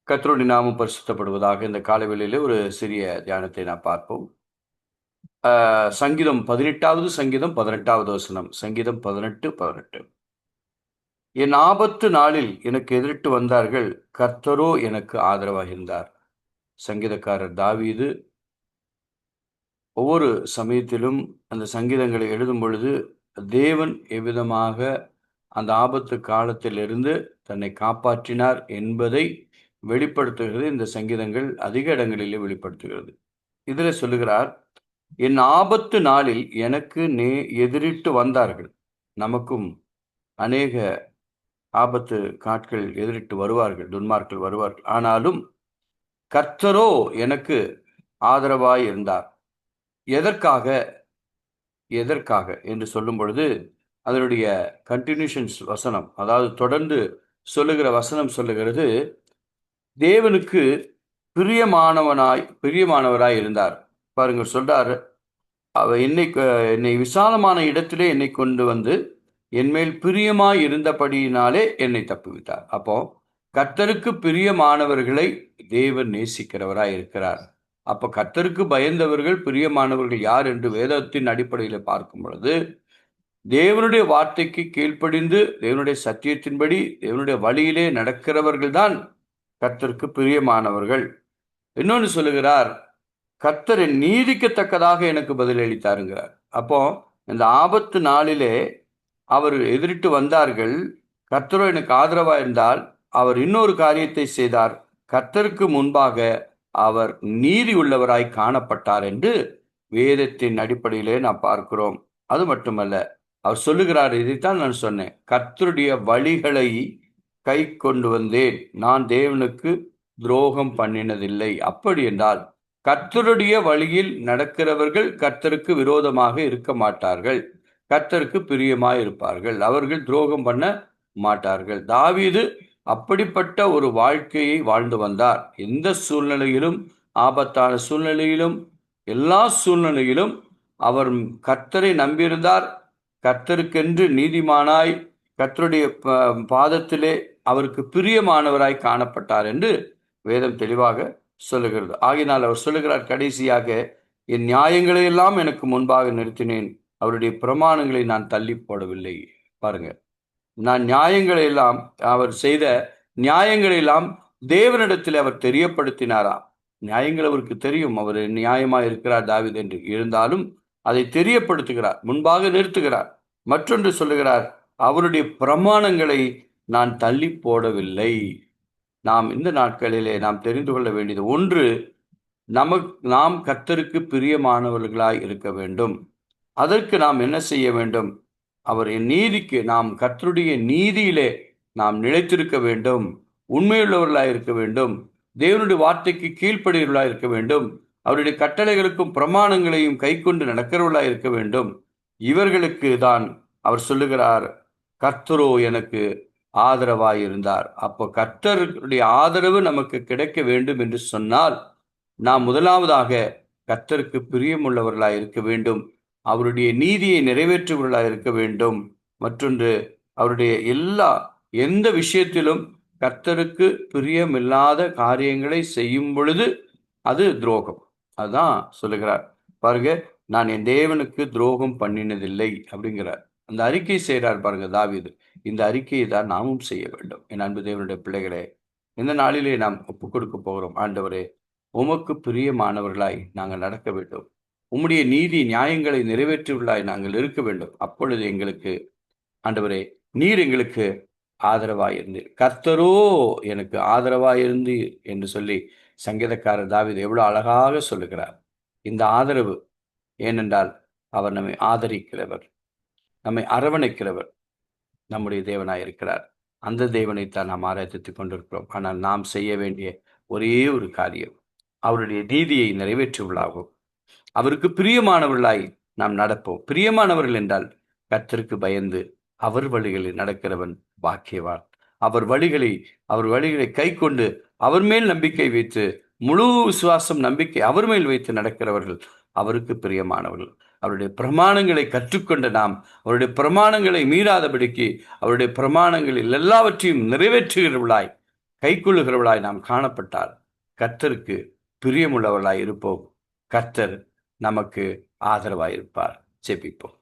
கர்த்தருடைய நாமம் பரிசுத்தப்படுவதாக. இந்த காலை ஒரு சிறிய தியானத்தை நாம் பார்ப்போம். சங்கீதம் 18வது சங்கீதம் 18வது வசனம். சங்கீதம் 18:18. என் ஆபத்து நாளில் எனக்கு எதிரிட்டு வந்தார்கள், கர்த்தரோ எனக்கு ஆதரவாக இருந்தார். சங்கீதக்காரர் தாவீது ஒவ்வொரு சமயத்திலும் அந்த சங்கீதங்களை எழுதும் பொழுது, தேவன் எவ்விதமாக அந்த ஆபத்து காலத்திலிருந்து தன்னை காப்பாற்றினார் என்பதை வெளிப்படுத்துகிறது. இந்த சங்கீதங்கள் அதிக இடங்களிலே வெளிப்படுத்துகிறது. இதில சொல்லுகிறார், என் ஆபத்து நாளில் எனக்கு எதிரிட்டு வந்தார்கள். நமக்கும் அநேக ஆபத்து நாட்கள் எதிரிட்டு வருவார்கள், துன்மார்க்கர்கள் வருவார்கள். ஆனாலும் கர்த்தரோ எனக்கு ஆதரவாய் இருந்தார். எதற்காக எதற்காக என்று சொல்லும் பொழுது, அதனுடைய கன்டினியூஷன்ஸ் வசனம், அதாவது தொடர்ந்து சொல்லுகிற வசனம் சொல்லுகிறது, தேவனுக்கு பிரியமானவராய் இருந்தார். பாருங்க சொல்றாரு, அவர் என்னை விசாலமான இடத்திலே என்னை கொண்டு வந்து என்மேல் பிரியமாய் இருந்தபடியினாலே என்னை தப்புவித்தார். அப்போ கர்த்தருக்கு பிரியமானவர்களை தேவன் நேசிக்கிறவராய் இருக்கிறார். அப்ப கர்த்தருக்கு பயந்தவர்கள் பிரியமானவர்கள் யார் என்று வேதத்தின் அடிப்படையில் பார்க்கும் பொழுது, தேவனுடைய வார்த்தைக்கு கீழ்ப்படிந்து தேவனுடைய சத்தியத்தின்படி தேவனுடைய வழியிலே நடக்கிறவர்கள் தான் கர்த்தருக்கு பிரியமானவர்கள். இன்னொன்று சொல்லுகிறார், கர்த்தர் என் நீதிக்கத்தக்கதாக எனக்கு பதிலளித்தாருங்கிறார். அப்போ இந்த ஆபத்து நாளிலே அவர் எதிரிட்டு வந்தார்கள், கர்த்தரோ எனக்கு ஆதரவாக இருந்தால் அவர் இன்னொரு காரியத்தை செய்தார். கர்த்தருக்கு முன்பாக அவர் நீதி உள்ளவராய் காணப்பட்டார் என்று வேதத்தின் அடிப்படையிலே நாம் பார்க்கிறோம். அது மட்டுமல்ல, அவர் சொல்லுகிறார், இதைத்தான் நான் சொன்னேன், கர்த்தருடைய வழிகளை கை கொண்டு வந்தேன், நான் தேவனுக்கு துரோகம் பண்ணினதில்லை. அப்படி என்றால் கர்த்தருடைய வழியில் நடக்கிறவர்கள் கர்த்தருக்கு விரோதமாக இருக்க மாட்டார்கள், கர்த்தருக்கு பிரியமாய் இருப்பார்கள், அவர்கள் துரோகம் பண்ண மாட்டார்கள். தாவீது அப்படிப்பட்ட ஒரு வாழ்க்கையை வாழ்ந்து வந்தார். எந்த சூழ்நிலையிலும், ஆபத்தான சூழ்நிலையிலும், எல்லா சூழ்நிலையிலும் அவர் கர்த்தரை நம்பியிருந்தார். கர்த்தருக்கென்று நீதிமானாய் கர்த்தருடைய பாதத்திலே அவருக்கு பிரியமானவராய் காணப்பட்டார் என்று வேதம் தெளிவாக சொல்லுகிறது. ஆகினால் அவர் சொல்லுகிறார் கடைசியாக, என் நியாயங்களை எல்லாம் எனக்கு முன்பாக நிறுத்தினேன், அவருடைய பிரமாணங்களை நான் தள்ளி போடவில்லை. பாருங்க, நான் நியாயங்களை எல்லாம், அவர் செய்த நியாயங்களை எல்லாம் தேவனிடத்தில் அவர் தெரியப்படுத்தினாரா. நியாயங்கள் அவருக்கு தெரியும், அவர் நியாயமா இருக்கிறார் தாவீது என்று. இருந்தாலும் அதை தெரியப்படுத்துகிறார், முன்பாக நிறுத்துகிறார். மற்றொன்று சொல்லுகிறார், அவருடைய பிரமாணங்களை நான் தள்ளி போடவில்லை. நாம் இந்த நாட்களிலே நாம் தெரிந்து கொள்ள வேண்டியது ஒன்று, நாம் கர்த்தருக்கு பிரியமானவர்களாய் இருக்க வேண்டும். அதற்கு நாம் என்ன செய்ய வேண்டும்? அவரின் நீதிக்கு, நாம் கர்த்தருடைய நீதியிலே நாம் நிலைத்திருக்க வேண்டும், உண்மையுள்ளவர்களாய் இருக்க வேண்டும், தேவனுடைய வார்த்தைக்கு கீழ்ப்படியவர்களாய் இருக்க வேண்டும், அவருடைய கட்டளைகளுக்கும் பிரமாணங்களையும் கை கொண்டு நடக்கிறவர்களாய் இருக்க வேண்டும். இவர்களுக்கு தான் அவர் சொல்லுகிறார், கர்த்தரோ எனக்கு ஆதரவாய் இருந்தார். அப்போ கர்த்தருடைய ஆதரவு நமக்கு கிடைக்க வேண்டும் என்று சொன்னால், நாம் முதலாவதாக கர்த்தருக்கு பிரியமுள்ளவர்களாய் இருக்க வேண்டும், அவருடைய நீதியை நிறைவேற்றுவர்களாக இருக்க வேண்டும். மற்றொன்று, அவருடைய எந்த விஷயத்திலும் கர்த்தருக்கு பிரியமில்லாத காரியங்களை செய்யும் பொழுது அது துரோகம். அதுதான் சொல்லுகிறார். பாருங்க, நான் என் தேவனுக்கு துரோகம் பண்ணினதில்லை அப்படிங்கிறார். அந்த அறிக்கை செய்கிறார் பாருங்க தாவீது. இந்த அறிக்கையை தான் நாமும் செய்ய வேண்டும். என் அன்பு தேவனுடைய பிள்ளைகளே, இந்த நாளிலே நாம் ஒப்புக் கொடுக்க போகிறோம். ஆண்டவரே, உமக்கு பிரியமானவர்களாய் நாங்கள் நடக்க வேண்டும், உம்முடைய நீதி நியாயங்களை நிறைவேற்றுவர்களாய் நாங்கள் இருக்க வேண்டும். அப்பொழுது எங்களுக்கு, ஆண்டவரே, நீர் எங்களுக்கு ஆதரவாயிருந்தீர், கர்த்தரோ எனக்கு ஆதரவாயிருந்தீர் என்று சொல்லி சங்கீதக்காரர் தாவீது எவ்வளவு அழகாக சொல்லுகிறார். இந்த ஆதரவு, ஏனென்றால் அவர் நம்மை ஆதரிக்கிறவர், நம்மை அரவணைக்கிறவர், நம்முடைய தேவனாய் இருக்கிறார். அந்த தேவனைத்தான் நாம் ஆராய்த்துக் கொண்டிருக்கிறோம். ஆனால் நாம் செய்ய வேண்டிய ஒரே ஒரு காரியம், அவருடைய நீதியை நிறைவேற்றுவர்களாகும், அவருக்கு பிரியமானவர்களாய் நாம் நடப்போம். பிரியமானவர்கள் என்றால் கர்த்தருக்கு பயந்து அவர் வழிகளில் நடக்கிறவன் பாக்கியவான். அவர் வழிகளை கை கொண்டு அவர் மேல் நம்பிக்கை வைத்து, முழு விசுவாசம் நம்பிக்கை அவர் மேல் வைத்து நடக்கிறவர்கள் அவருக்கு பிரியமானவர்கள். அவருடைய பிரமாணங்களை கற்றுக்கொண்ட நாம் அவருடைய பிரமாணங்களை மீறாதபடிக்கு அவருடைய பிரமாணங்களில் எல்லாவற்றையும் நிறைவேற்றுகிறவர்களாய் கைக்கொள்ளுகிறவர்களாய் நாம் காணப்பட்டால் கர்த்தருக்கு பிரியமுள்ளவர்களாய் இருப்போம். கர்த்தர் நமக்கு ஆதரவாயிருப்பார். ஜெபிப்போம்.